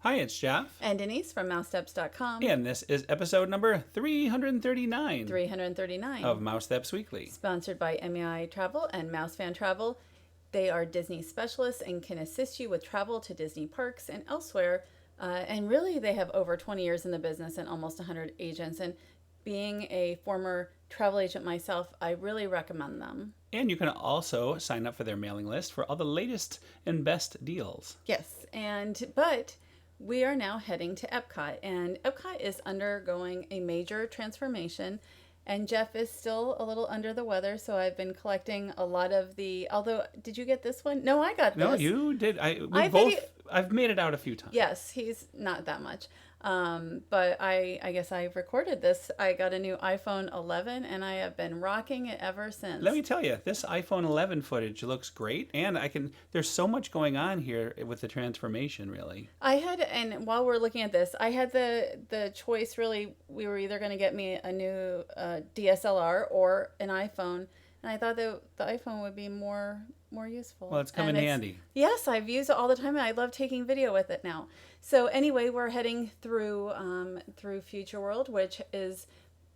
Hi, it's Jeff. And Denise from Mousesteps.com. And this is episode number 339 339. of Mousesteps Weekly. Sponsored by MEI Travel and Mouse Fan Travel. They are Disney specialists and can assist you with travel to Disney parks and elsewhere. And really, they have over 20 years in the business and almost 100 agents. And being a former travel agent myself, I really recommend them. And you can also sign up for their mailing list for all the latest and best deals. Yes, but we are now heading to Epcot, and Epcot is undergoing a major transformation, and Jeff is still a little under the weather, so I've been collecting a lot of although, did you get this one? No, I got this. No, you did. I've made it out a few times. Yes, he's not that much. But I guess I recorded this. I got a new iPhone 11 and I have been rocking it ever since. Let me tell you, this iPhone 11 footage looks great, and there's so much going on here with the transformation, really. And while we're looking at this, I had the choice, really. We were either going to get me a new DSLR or an iPhone, and I thought the iPhone would be more useful. Well, it's come in handy. Yes, I've used it all the time, and I love taking video with it now. So anyway, we're heading through Future World, which is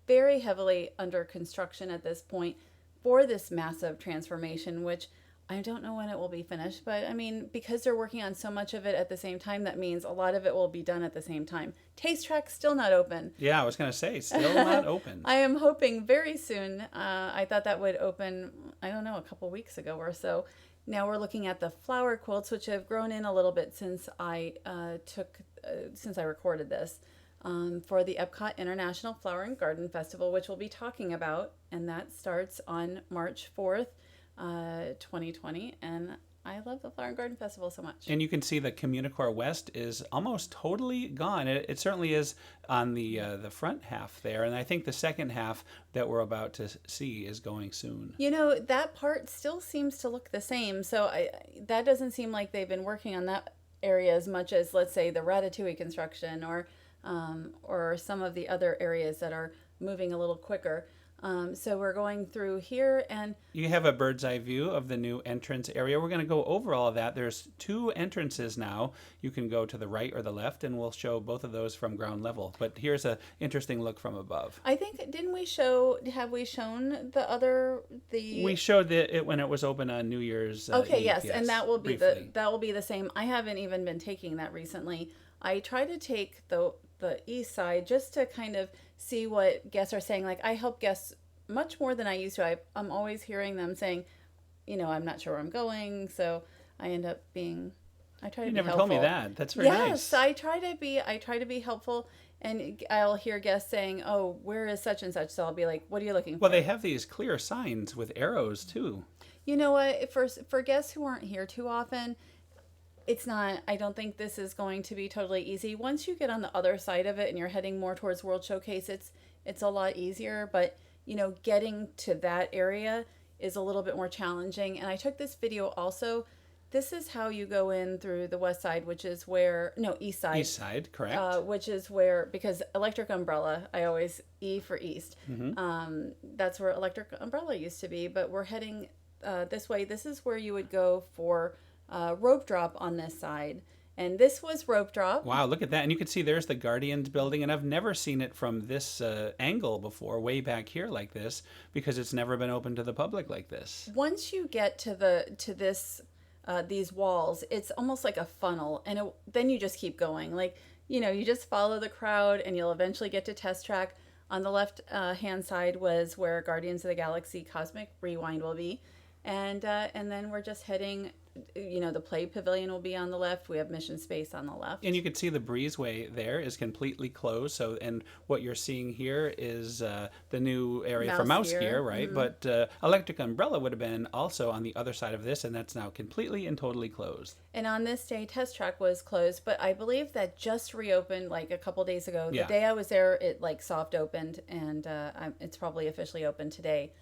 very heavily under construction at this point for this massive transformation, which I don't know when it will be finished. But I mean, because they're working on so much of it at the same time, that means a lot of it will be done at the same time. Taste Track's still not open. Yeah, I was going to say, still not open. I am hoping very soon. I thought that would open, I don't know, a couple weeks ago or so. Now we're looking at the flower quilts, which have grown in a little bit since I recorded this, for the Epcot International Flower and Garden Festival, which we'll be talking about, and that starts on March 4th, 2020, and I love the Flower and Garden Festival so much. And you can see the Communicore West is almost totally gone. It certainly is on the front half there, and I think the second half that we're about to see is going soon. You know, that part still seems to look the same, so that doesn't seem like they've been working on that area as much as, let's say, the Ratatouille construction or some of the other areas that are moving a little quicker. So we're going through here, and you have a bird's eye view of the new entrance area. We're going to go over all of that. There's two entrances now. You can go to the right or the left, and we'll show both of those from ground level. But here's an interesting look from above. I think, have we shown We showed it when it was open on New Year's Okay, Eve, yes, and that will be briefly. that will be the same. I haven't even been taking that recently. I try to take the east side just to kind of see what guests are saying. Like, I help guests much more than I used to. I'm always hearing them saying, I'm not sure where I'm going, so I end up being. I try to be helpful. You never told me that. That's very nice. Yes, I try to be helpful, and I'll hear guests saying, "Oh, where is such and such?" So I'll be like, "What are you looking for?" Well, they have these clear signs with arrows too. You know what? For guests who aren't here too often, I don't think this is going to be totally easy. Once you get on the other side of it and you're heading more towards World Showcase, it's a lot easier. But, getting to that area is a little bit more challenging. And I took this video also. This is how you go in through the west side, east side. East side, correct. Which is where, because Electric Umbrella, I always E for east. Mm-hmm. That's where Electric Umbrella used to be. But we're heading this way. This is where you would go for rope drop on this side, and this was rope drop. Wow, look at that. And you can see there's the Guardians building, and I've never seen it from this angle before, way back here like this, because it's never been open to the public like this. Once you get to these walls, it's almost like a funnel, and then you just keep going. Like, you just follow the crowd, and you'll eventually get to Test Track. On the left hand side was where Guardians of the Galaxy Cosmic Rewind will be, and then we're just heading. The play pavilion will be on the left. We have Mission Space on the left. And you can see the breezeway there is completely closed. And what you're seeing here is the new area for Mouse Gear, right? Mm-hmm. But Electric Umbrella would have been also on the other side of this, and that's now completely and totally closed. And on this day, Test Track was closed, but I believe that just reopened like a couple days ago. The day I was there, it like soft opened, and it's probably officially open today.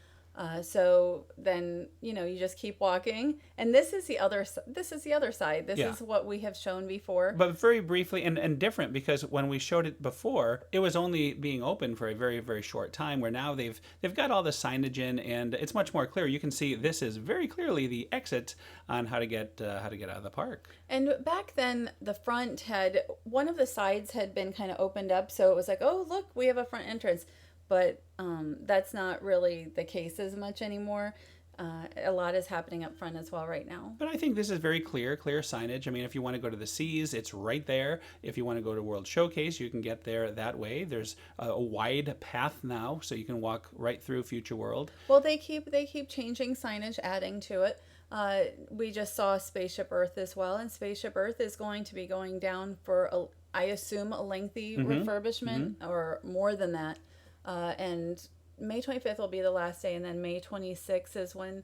So then, you just keep walking, and this is the other side. This is what we have shown before. But very briefly and different, because when we showed it before, it was only being open for a very, very short time, where now they've got all the signage in, and it's much more clear. You can see this is very clearly the exit on how to get out of the park. And back then, the front one of the sides had been kind of opened up, so it was like, oh, look, we have a front entrance. But that's not really the case as much anymore. A lot is happening up front as well right now. But I think this is very clear signage. I mean, if you want to go to the Seas, it's right there. If you want to go to World Showcase, you can get there that way. There's a wide path now, so you can walk right through Future World. Well, they keep changing signage, adding to it. We just saw Spaceship Earth as well, and Spaceship Earth is going to be going down for, I assume, a lengthy refurbishment or more than that. And May 25th will be the last day, and then May 26th is when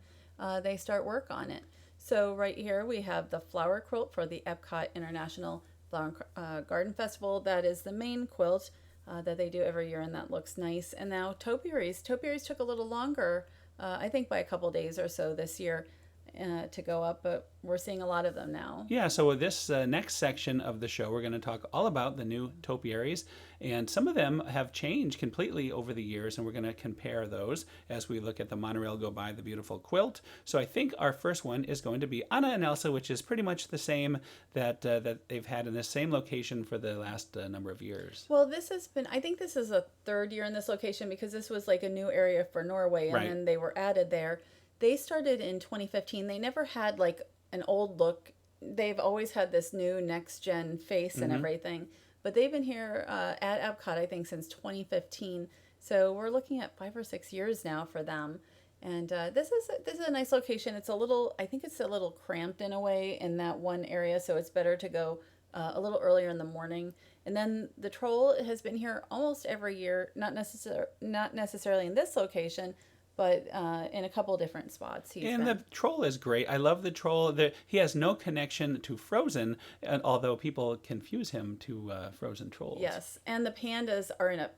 they start work on it. So right here we have the flower quilt for the Epcot International Flower Garden Festival. That is the main quilt that they do every year, and that looks nice. And now Topiaries. Topiaries took a little longer, I think by a couple days or so this year, to go up, but we're seeing a lot of them now. Yeah, so with this next section of the show, we're going to talk all about the new topiaries, and some of them have changed completely over the years, and we're going to compare those as we look at the monorail go by, the beautiful quilt. So I think our first one is going to be Anna and Elsa, which is pretty much the same that they've had in the same location for the last number of years. Well, I think this is a third year in this location, because this was like a new area for Norway, and then they were added there. They started in 2015. They never had like an old look. They've always had this new next-gen face and everything. But they've been here at Epcot, I think, since 2015. So we're looking at 5 or 6 years now for them. And this is a nice location. I think it's a little cramped in a way in that one area, so it's better to go a little earlier in the morning. And then the Troll has been here almost every year, not necessarily in this location, but in a couple different spots. The Troll is great. I love the Troll. He has no connection to Frozen, although people confuse him to Frozen trolls. Yes, and the pandas are in a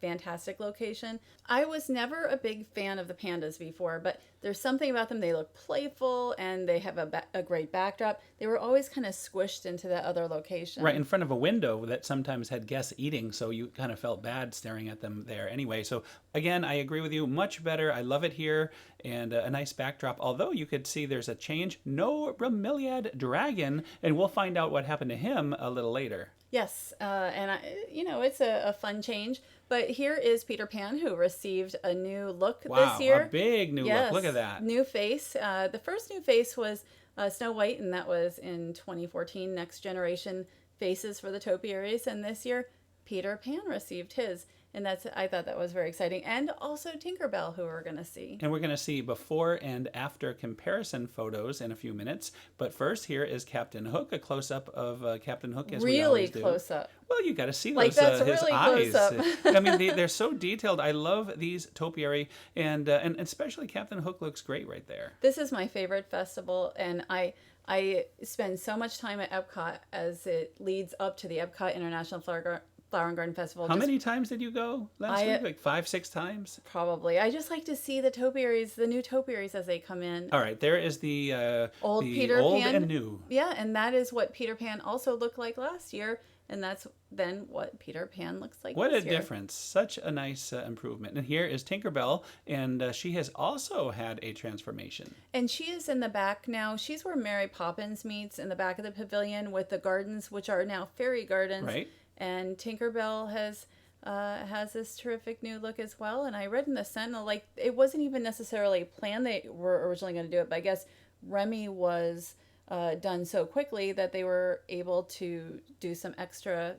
fantastic location. I was never a big fan of the pandas before, but there's something about them. They look playful, and they have a great backdrop. They were always kind of squished into that other location. Right, in front of a window that sometimes had guests eating, so you kind of felt bad staring at them there anyway. So again, I agree with you. Much better. I love it here, and a nice backdrop. Although you could see there's a change. No Bromeliad Dragon, and we'll find out what happened to him a little later. Yes, and it's a fun change. But here is Peter Pan, who received a new look this year. Wow, a big new look. Look at that. New face. The first new face was Snow White, and that was in 2014. Next generation faces for the Topiaries. And this year, Peter Pan received his. And I thought that was very exciting. And also Tinkerbell, who we're going to see. And we're going to see before and after comparison photos in a few minutes. But first, here is Captain Hook, a close-up of Captain Hook, as we always do. Really close-up. Well, you got to see those, his really eyes. Close-up. I mean, they're so detailed. I love these topiary, and especially Captain Hook looks great right there. This is my favorite festival, and I spend so much time at Epcot as it leads up to the Epcot International Flower and Garden Festival. How many times did you go last week? Like 5, 6 times? Probably. I just like to see the topiaries, the new topiaries as they come in. All right, there is the old old Pan and new. Yeah, and that is what Peter Pan also looked like last year, and that's then what Peter Pan looks like What this a year. difference. Such a nice improvement. And here is Tinkerbell, and she has also had a transformation. And she is in the back now. She's where Mary Poppins meets, in the back of the pavilion with the gardens, which are now fairy gardens. Right. And Tinkerbell has this terrific new look as well. And I read in the Sentinel, like, it wasn't even necessarily planned they were originally going to do it, but I guess Remy was done so quickly that they were able to do some extra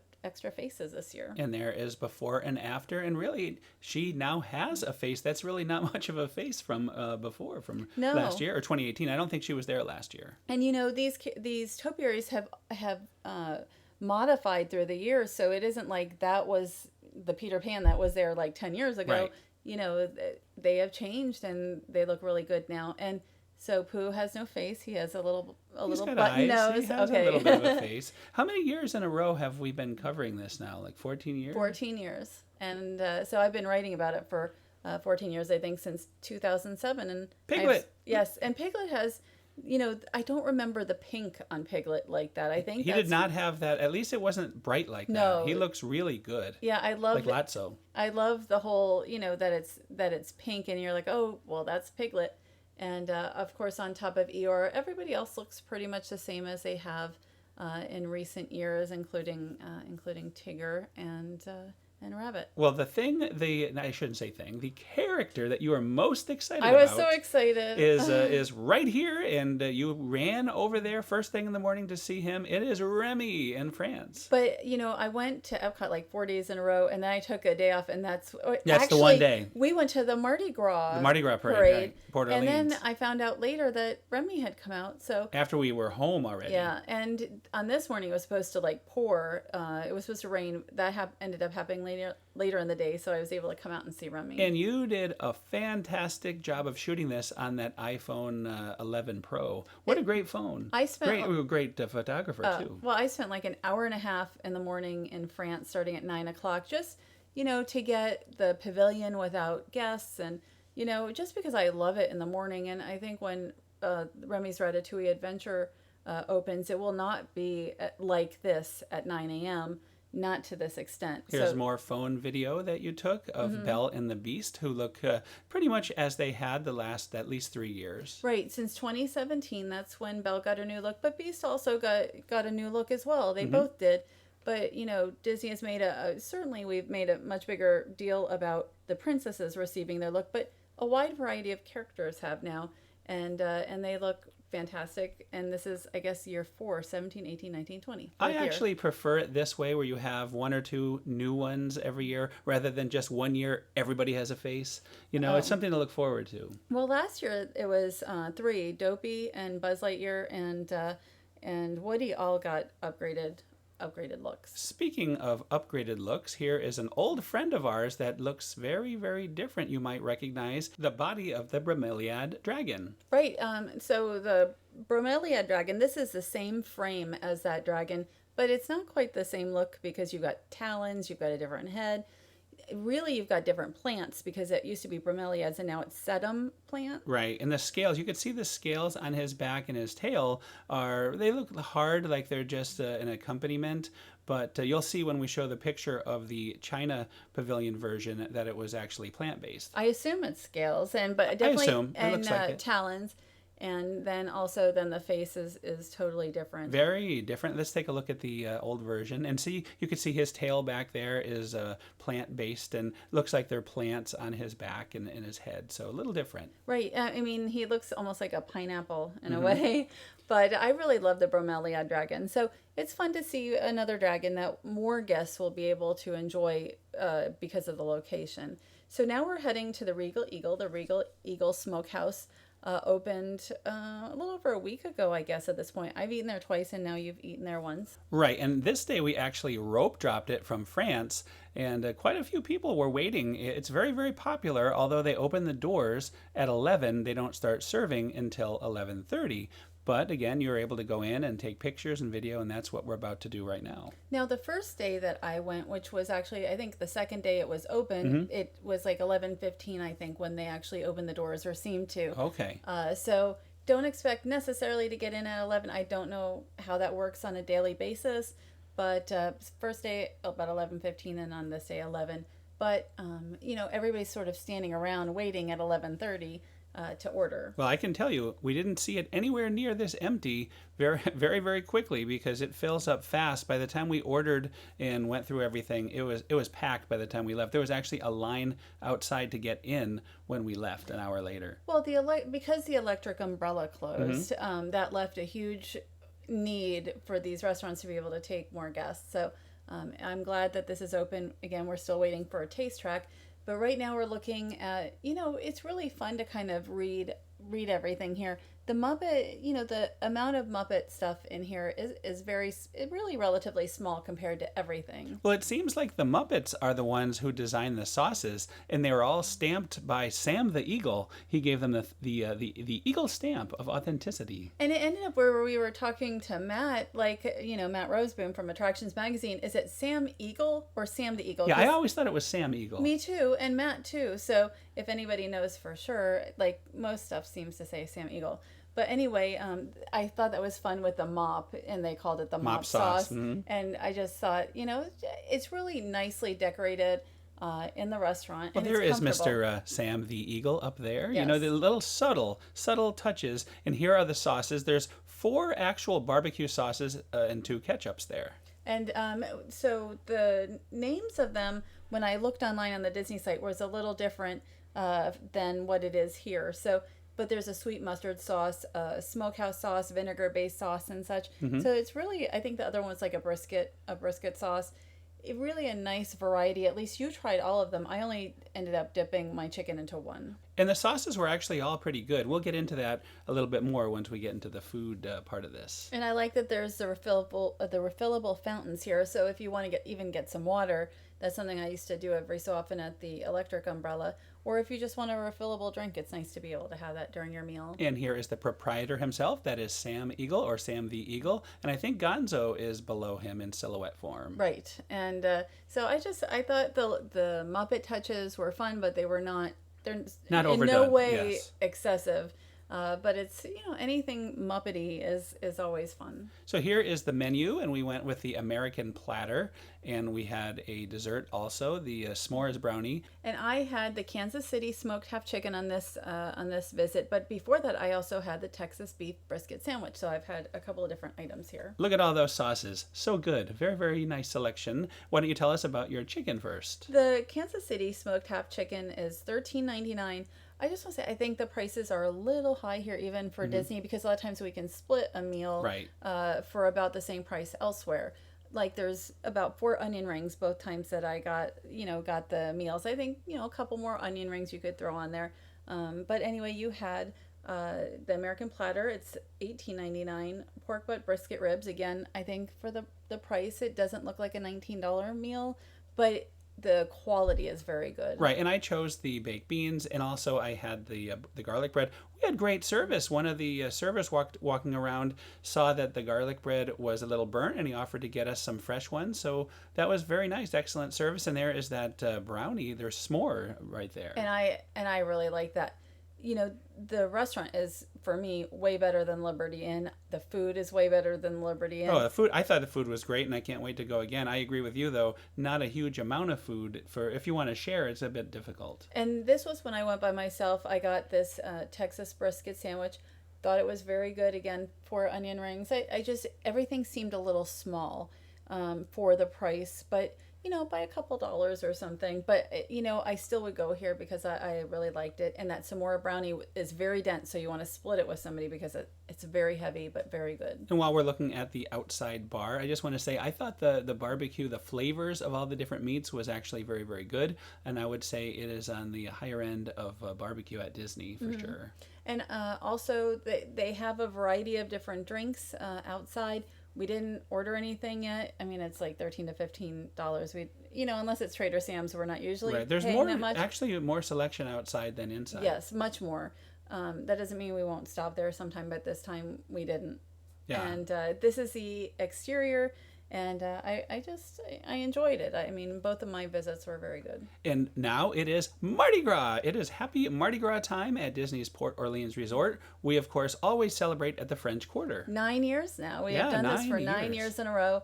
faces this year. And there is before and after, and really she now has a face that's really not much of a face from before, from last year or 2018. I don't think she was there last year. And these topiaries have modified through the years, so it isn't like that was the Peter Pan that was there like 10 years ago. Right. They have changed, and they look really good now. And so Pooh has no face. He has a little button eyes. nose. He has a little bit of a face. How many years in a row have we been covering this now? Like 14 years? 14 years. And so I've been writing about it for 14 years, I think, since 2007. And Piglet. Yes, and Piglet has, I don't remember the pink on Piglet like that. I think he did not have that. At least it wasn't bright like that. He looks really good. Yeah, I love like Lotso. I love the whole, that it's pink, and you're like, oh, well, that's Piglet. And of course, on top of Eeyore, everybody else looks pretty much the same as they have in recent years, including Tigger and Rabbit. Well, I shouldn't say thing, the character that you are most excited about. I was so excited. Is right here, and you ran over there first thing in the morning to see him. It is Remy in France. But, I went to Epcot like 4 days in a row, and then I took a day off, and that's actually, the one day. We went to the Mardi Gras. The Mardi Gras parade. Right, Port Orleans. And then I found out later that Remy had come out. So after we were home already. Yeah, and on this morning it was supposed to pour. It was supposed to rain. That ended up happening later in the day, so I was able to come out and see Remy. And you did a fantastic job of shooting this on that iPhone 11 Pro. What a great phone. I spent great photographer too. Well, I spent like an hour and a half in the morning in France, starting at 9 o'clock, just to get the pavilion without guests, and just because I love it in the morning. And I think when Remy's Ratatouille Adventure opens, it will not be like this at 9 a.m. Not to this extent. Here's more phone video that you took of Belle and the Beast, who look pretty much as they had the last at least 3 years. Right. Since 2017, that's when Belle got a new look. But Beast also got a new look as well. They both did. But, Disney has made certainly we've made a much bigger deal about the princesses receiving their look. But a wide variety of characters have now. And they look fantastic. And this is, I guess, year 4, 17, 18, 19, 20. I actually prefer it this way, where you have 1 or 2 new ones every year, rather than just 1 year everybody has a face. It's something to look forward to. Well, last year it was 3. Dopey and Buzz Lightyear and Woody all got upgraded looks. Speaking of upgraded looks, here is an old friend of ours that looks very, very different. You might recognize the body of the Bromeliad Dragon. Right. So the Bromeliad Dragon, this is the same frame as that dragon, but it's not quite the same look because you've got talons, you've got a different head. Really, you've got different plants because it used to be bromeliads and now it's sedum plant. Right, and the scales, you could see the scales on his back and his tail they look hard, like they're just an accompaniment, but you'll see when we show the picture of the China pavilion version that it was actually plant-based. I assume it's scales, but definitely, I assume. It looks like it. Talons. And then the face is totally different. Very different. Let's take a look at the old version and see. You can see his tail back there is plant-based, and looks like there are plants on his back and his head. So a little different. Right. He looks almost like a pineapple in a way. But I really love the Bromeliad Dragon. So it's fun to see another dragon that more guests will be able to enjoy because of the location. So now we're heading to the Regal Eagle. The Regal Eagle Smokehouse opened a little over a week ago, I guess, at this point. I've eaten there twice, and now you've eaten there once. Right, and this day we actually rope dropped it from France, and quite a few people were waiting. It's very, very popular. Although they open the doors at 11, they don't start serving until 11:30. But again, you're able to go in and take pictures and video, and that's what we're about to do right now. Now, the first day that I went, which was actually, I think the second day it was open, it was like 11:15, I think, when they actually opened the doors, or seemed to. Okay. So don't expect necessarily to get in at 11. I don't know how that works on a daily basis, but first day about 11:15, and on this day 11. But, everybody's sort of standing around waiting at 11:30. To order. Well, I can tell you, we didn't see it anywhere near this empty very, very, very quickly, because it fills up fast. By the time we ordered and went through everything, it was packed by the time we left. There was actually a line outside to get in when we left an hour later. Well, because the electric umbrella closed, that left a huge need for these restaurants to be able to take more guests. So I'm glad that this is open. Again, we're still waiting for a taste track. But right now we're looking at, it's really fun to kind of read everything here. The Muppet, the amount of Muppet stuff in here is really relatively small compared to everything. Well, it seems like the Muppets are the ones who designed the sauces, and they were all stamped by Sam the Eagle. He gave them the eagle stamp of authenticity. And it ended up where we were talking to Matt, like, Matt Roseboom from Attractions Magazine. Is it Sam Eagle or Sam the Eagle? Yeah, I always thought it was Sam Eagle. Me too, and Matt too. So if anybody knows for sure, like most stuff seems to say Sam Eagle. But anyway, I thought that was fun with the mop, and they called it the mop sauce. Mm-hmm. And I just thought, it's really nicely decorated in the restaurant. Well, and there it's is Mr. Sam the Eagle up there. Yes. The little subtle touches. And here are the sauces. There's 4 actual barbecue sauces and 2 ketchups there. And so the names of them, when I looked online on the Disney site, was a little different than what it is here. But there's a sweet mustard sauce, a smokehouse sauce, vinegar-based sauce, and such. Mm-hmm. So it's really, I think the other one's like a brisket sauce. Really a nice variety. At least you tried all of them. I only ended up dipping my chicken into one. And the sauces were actually all pretty good. We'll get into that a little bit more once we get into the food part of this. And I like that there's the refillable fountains here. So if you want to get some water, that's something I used to do every so often at the Electric Umbrella. Or if you just want a refillable drink, it's nice to be able to have that during your meal. And here is the proprietor himself. That is Sam Eagle, or Sam the Eagle. And I think Gonzo is below him in silhouette form. Right. And so I thought the Muppet touches were fun, but they're not overdone. In no way yes. excessive. But it's, anything Muppety is always fun. So here is the menu, and we went with the American platter, and we had a dessert also, the s'mores brownie. And I had the Kansas City smoked half chicken on this visit, but before that I also had the Texas beef brisket sandwich. So I've had a couple of different items here. Look at all those sauces. So good. Very, very nice selection. Why don't you tell us about your chicken first? The Kansas City smoked half chicken is $13.99. I just want to say, I think the prices are a little high here, even for Disney, because a lot of times we can split a meal right. For about the same price elsewhere. Like there's about 4 onion rings both times that I got the meals. I think, a couple more onion rings you could throw on there. But anyway, you had the American platter. It's $18.99. Pork butt brisket ribs. Again, I think for the price, it doesn't look like a $19 meal, but the quality is very good. Right, and I chose the baked beans, and also I had the garlic bread. We had great service. One of the servers walking around saw that the garlic bread was a little burnt, and he offered to get us some fresh ones. So that was very nice, excellent service. And there is that brownie, there's s'more right there. And I really like that. The restaurant is, for me, way better than Liberty Inn. The food is way better than Liberty Inn. Oh, the food! I thought the food was great, and I can't wait to go again. I agree with you, though. Not a huge amount of food. If you want to share, it's a bit difficult. And this was when I went by myself. I got this Texas brisket sandwich. Thought it was very good. Again, 4 onion rings. Everything seemed a little small for the price, but by a couple dollars or something. But, I still would go here because I really liked it. And that s'more brownie is very dense, so you want to split it with somebody because it's very heavy but very good. And while we're looking at the outside bar, I just want to say I thought the barbecue, the flavors of all the different meats was actually very, very good. And I would say it is on the higher end of barbecue at Disney for sure. And also, they have a variety of different drinks outside. We didn't order anything yet. I mean, it's like $13 to $15. Unless it's Trader Sam's, we're not usually right. There's paying that much. Actually more selection outside than inside. Yes, much more. That doesn't mean we won't stop there sometime, but this time we didn't. Yeah. And this is the exterior. And I enjoyed it. I mean, both of my visits were very good. And now it is Mardi Gras. It is happy Mardi Gras time at Disney's Port Orleans Resort. We, of course, always celebrate at the French Quarter. 9 years now. We have done this for 9 years in a row.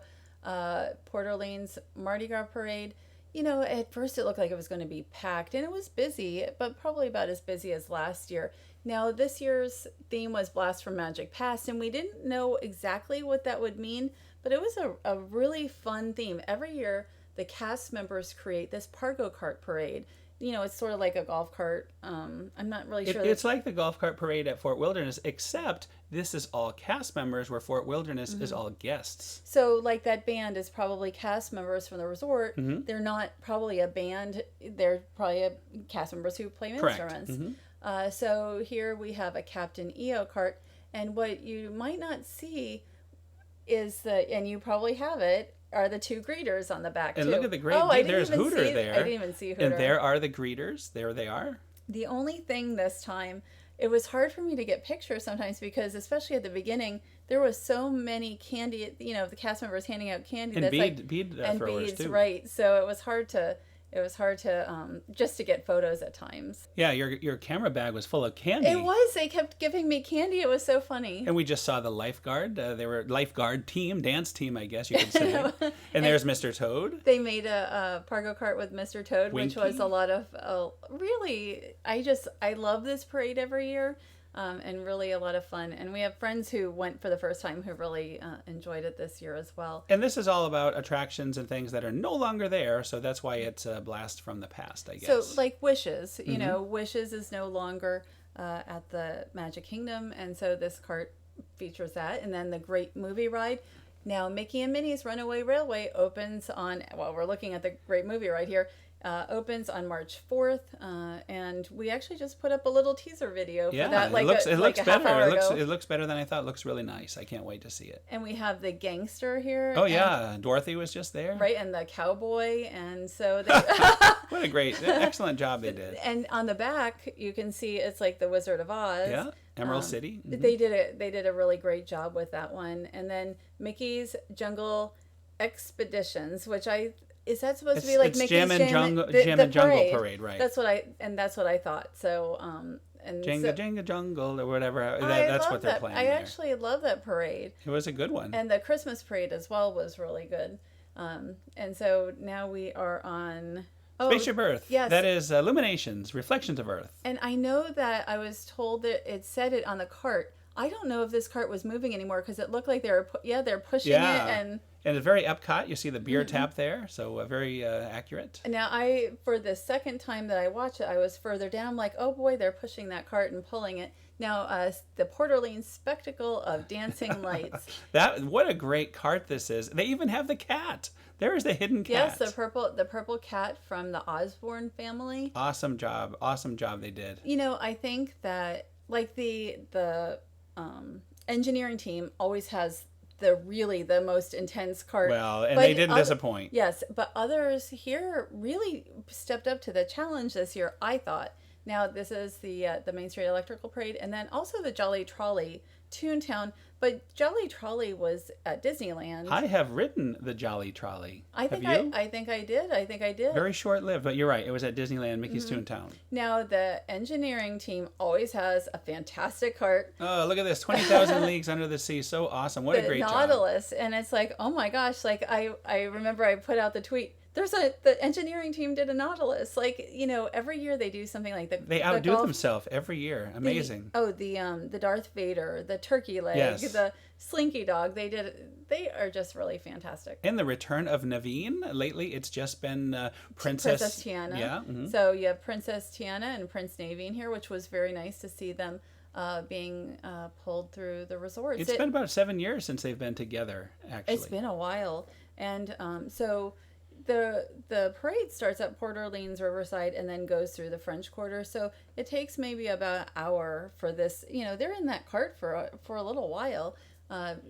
Port Orleans Mardi Gras Parade. At first it looked like it was going to be packed, and it was busy, but probably about as busy as last year. Now, this year's theme was Blast from Magic Past, and we didn't know exactly what that would mean, but it was a really fun theme. Every year, the cast members create this Pargo Cart Parade. It's sort of like a golf cart. I'm not really sure. It's like the golf cart parade at Fort Wilderness, except this is all cast members, where Fort Wilderness is all guests. So, like, that band is probably cast members from the resort. They're not probably a band. They're probably cast members who play instruments. So here we have a Captain EO cart. And what you might not see is and you probably have it, are the two greeters on the back and too. look at the great, there's Hooter there. I didn't even see Hooter. And there are the greeters. There they are. The only thing this time, it was hard for me to get pictures sometimes because, especially at the beginning, there was so many candy, the cast members handing out candy. And that's bead and throwers beads, too. right. So it was hard to just to get photos at times. Yeah, your camera bag was full of candy. It was. They kept giving me candy. It was so funny. And we just saw the lifeguard. They were lifeguard team, dance team, I guess you could say. And there's Mr. Toad. They made a Pargo Kart with Mr. Toad, Winky. which was a lot of really. I love this parade every year. And really a lot of fun. And we have friends who went for the first time who really enjoyed it this year as well. And this is all about attractions and things that are no longer there, so that's why it's a blast from the past, I guess. So, like Wishes, Wishes is no longer at the Magic Kingdom, and so this cart features that. And then the Great Movie Ride. Now, Mickey and Minnie's Runaway Railway opens on, we're looking at the Great Movie Ride here, opens on March 4th, and we actually just put up a little teaser video for that. It looks better. It looks better than I thought. It looks really nice. I can't wait to see it. And we have the gangster here. Oh yeah, Dorothy was just there. Right, and the cowboy, and so what a great, excellent job they did. And on the back, you can see it's like the Wizard of Oz. Yeah, Emerald City. Mm-hmm. They did a really great job with that one. And then Mickey's Jungle Expeditions, which is that supposed to be like Mickey's Jam and Jungle Parade, right? That's what I thought. So Jenga Jungle or whatever. That's what they're playing. I actually love that parade. It was a good one. And the Christmas parade as well was really good. And so now we are on Spaceship Earth. Yes. That is Illuminations, Reflections of Earth. And I know that I was told that it said it on the cart. I don't know if this cart was moving anymore because it looked like they're pushing it and it's very Epcot. You see the beer tap there, so very accurate. Now, for the second time that I watched it, I was further down. I'm like, oh boy, they're pushing that cart and pulling it. Now, the Port Orleans spectacle of dancing lights. What a great cart this is. They even have the cat. There is the hidden cat. Yes, the purple cat from the Osborne family. Awesome job they did. I think that like the engineering team always has the most intense cart. Well, and they didn't disappoint. Yes, but others here really stepped up to the challenge this year, I thought. Now, this is the Main Street Electrical Parade, and then also the Jolly Trolley, Toontown. But Jolly Trolley was at Disneyland. I have ridden the Jolly Trolley. Have you? I think I did. Very short-lived, but you're right. It was at Disneyland, Mickey's Toontown. Now, the engineering team always has a fantastic cart. Oh, look at this. 20,000 Leagues Under the Sea. So awesome. What a great job. The Nautilus. And it's like, oh my gosh. Like, I remember I put out the tweet. The engineering team did a Nautilus. Like, every year they do something like that. They outdo themselves every year. Amazing. The Darth Vader, the turkey leg, the Slinky Dog. They are just really fantastic. And the return of Naveen. Lately, it's just been Princess Tiana. Yeah. Mm-hmm. So you have Princess Tiana and Prince Naveen here, which was very nice to see them being pulled through the resort. It's been about 7 years since they've been together, actually. It's been a while. And so the parade starts at Port Orleans Riverside and then goes through the French Quarter. So it takes maybe about an hour for this. They're in that cart for a little while,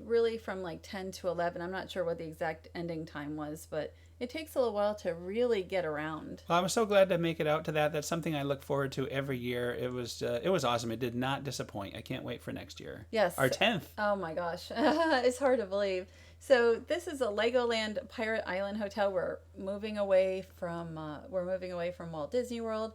really from like 10 to 11. I'm not sure what the exact ending time was, but it takes a little while to really get around. Well, I'm so glad to make it out to that. That's something I look forward to every year. It was awesome. It did not disappoint. I can't wait for next year. Yes. Our 10th. Oh my gosh. It's hard to believe. So this is a Legoland Pirate Island Hotel. We're moving away from Walt Disney World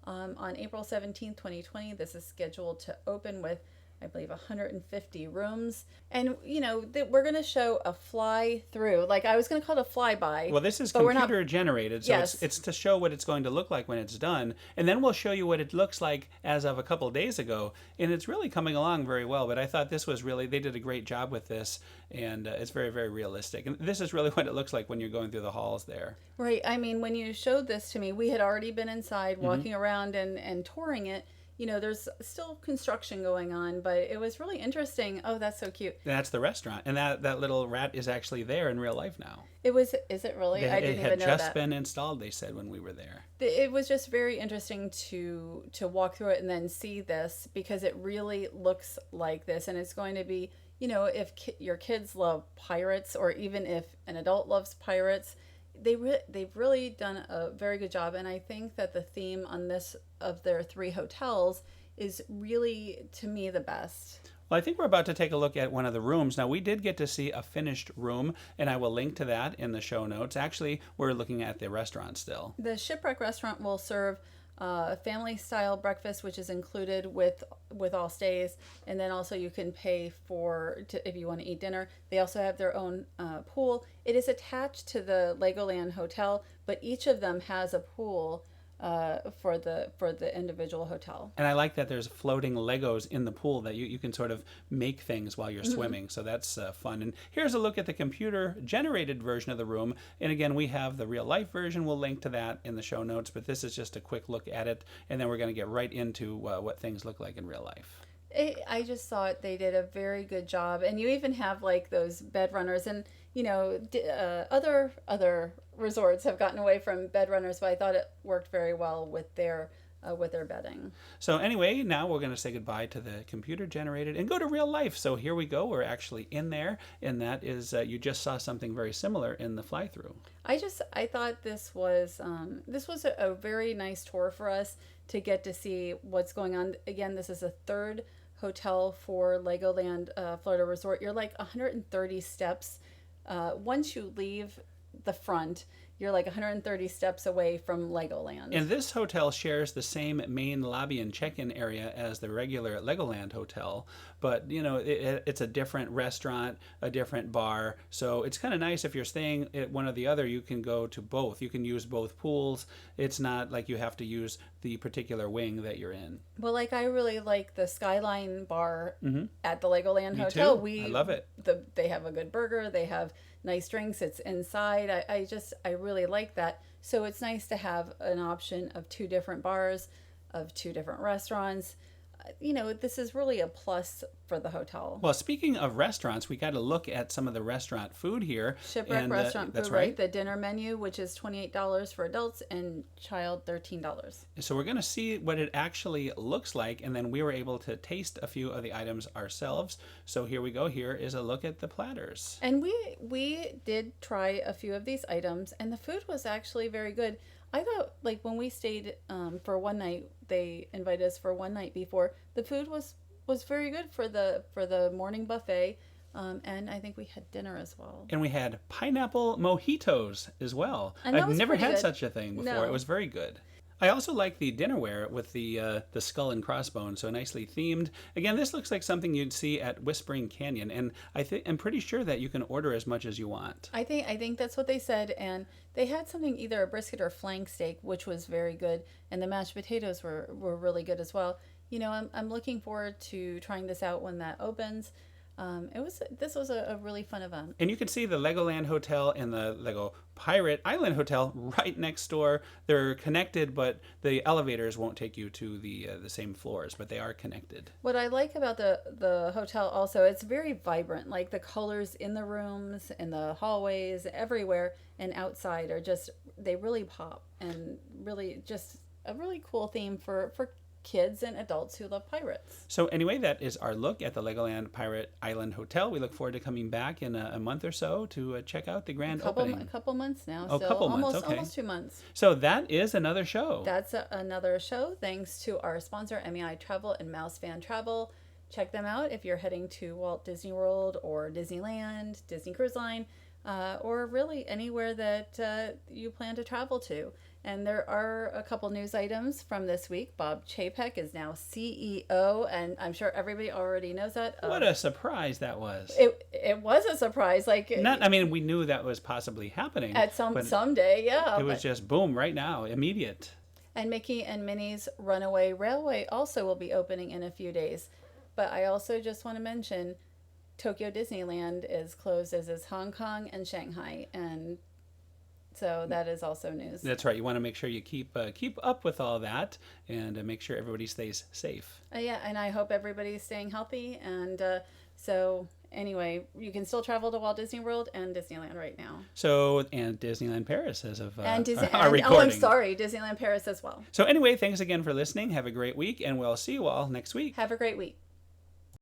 on April 17th, 2020. This is scheduled to open with, I believe, 150 rooms. And, we're going to show a fly through. Like, I was going to call it a flyby. Well, this is computer generated, so yes. it's to show what it's going to look like when it's done. And then we'll show you what it looks like as of a couple of days ago. And it's really coming along very well. But I thought they did a great job with this. And it's very, very realistic. And this is really what it looks like when you're going through the halls there. Right. I mean, when you showed this to me, we had already been inside walking around and touring it. there's still construction going on, but it was really interesting. Oh, that's so cute. That's the restaurant, and that little rat is actually there in real life now. Is it really? I didn't even know that. It had just been installed, they said, when we were there. It was just very interesting to walk through it and then see this, because it really looks like this, and it's going to be, if your kids love pirates, or even if an adult loves pirates, they've really done a very good job. And I think that the theme on this of their 3 hotels is really, to me, the best. Well, I think we're about to take a look at one of the rooms. Now, we did get to see a finished room, and I will link to that in the show notes. Actually, we're looking at the restaurant still. The Shipwreck restaurant will serve family-style breakfast, which is included with all stays, and then also you can pay if you want to eat dinner. They also have their own pool. It is attached to the Legoland Hotel, but each of them has a pool for the individual hotel. And I like that there's floating Legos in the pool that you can sort of make things while you're swimming. So that's fun. And here's a look at the computer generated version of the room. And again, we have the real life version. We'll link to that in the show notes, but this is just a quick look at it. And then we're going to get right into what things look like in real life. I just thought they did a very good job. And you even have like those bed runners, and other resorts have gotten away from bed runners, but I thought it worked very well with their bedding. So anyway, now we're going to say goodbye to the computer generated and go to real life. So here we go. We're actually in there, and that is you just saw something very similar in the fly through. I thought this was a very nice tour for us to get to see what's going on. Again, this is a 3rd hotel for Legoland Florida Resort. You're like 130 steps. Once you leave the front, you're like 130 steps away from Legoland. And this hotel shares the same main lobby and check-in area as the regular Legoland hotel, but it's a different restaurant, a different bar. So it's kind of nice if you're staying at one or the other, you can go to both. You can use both pools. It's not like you have to use the particular wing that you're in. Well, like I really like the Skyline bar at the Legoland Me Hotel. Too. I love it. They have a good burger. They have nice drinks. It's inside. I really like that. So it's nice to have an option of 2 different bars, of 2 different restaurants. This is really a plus for the hotel. Well, speaking of restaurants, we got to look at some of the restaurant food here. Shipwreck restaurant food, right? The dinner menu, which is $28 for adults and child $13. So we're going to see what it actually looks like, and then we were able to taste a few of the items ourselves. So here we go. Here is a look at the platters. And we did try a few of these items, and the food was actually very good. I thought, like, when we stayed for one night, they invited us for one night before. The food was very good for the morning buffet, and I think we had dinner as well. And we had pineapple mojitos as well. And I've never had good. such a thing before. No. It was very good. I also like the dinnerware with the skull and crossbones, so nicely themed. Again, this looks like something you'd see at Whispering Canyon, and I'm pretty sure that you can order as much as you want. I think that's what they said, and they had something, either a brisket or flank steak, which was very good, and the mashed potatoes were really good as well. I'm looking forward to trying this out when that opens. This was a really fun event. And you can see the Legoland Hotel and the Lego Pirate Island Hotel right next door. They're connected, but the elevators won't take you to the same floors, but they are connected. What I like about the hotel also, it's very vibrant. Like the colors in the rooms, in the hallways, everywhere, and outside they really pop, and really just a really cool theme for kids and adults who love pirates. So anyway, that is our look at the Legoland Pirate Island Hotel. We look forward to coming back in a month or so to check out the grand opening. A couple months now. Oh, so couple months, okay. Almost 2 months. So that is another show. That's another show, thanks to our sponsor, MEI Travel and Mouse Fan Travel. Check them out if you're heading to Walt Disney World or Disneyland, Disney Cruise Line, or really anywhere that you plan to travel to. And there are a couple news items from this week. Bob Chapek is now CEO, and I'm sure everybody already knows that. What a surprise that was. It was a surprise. We knew that was possibly happening. At someday, yeah. It was just boom, right now, immediate. And Mickey and Minnie's Runaway Railway also will be opening in a few days. But I also just want to mention Tokyo Disneyland is closed, as is Hong Kong and Shanghai. And So that is also news. That's right. You want to make sure you keep up with all that and make sure everybody stays safe. Yeah, and I hope everybody's staying healthy. And so anyway, you can still travel to Walt Disney World and Disneyland right now. So, and Disneyland Paris as of and our recording. Oh, I'm sorry, Disneyland Paris as well. So anyway, thanks again for listening. Have a great week, and we'll see you all next week. Have a great week.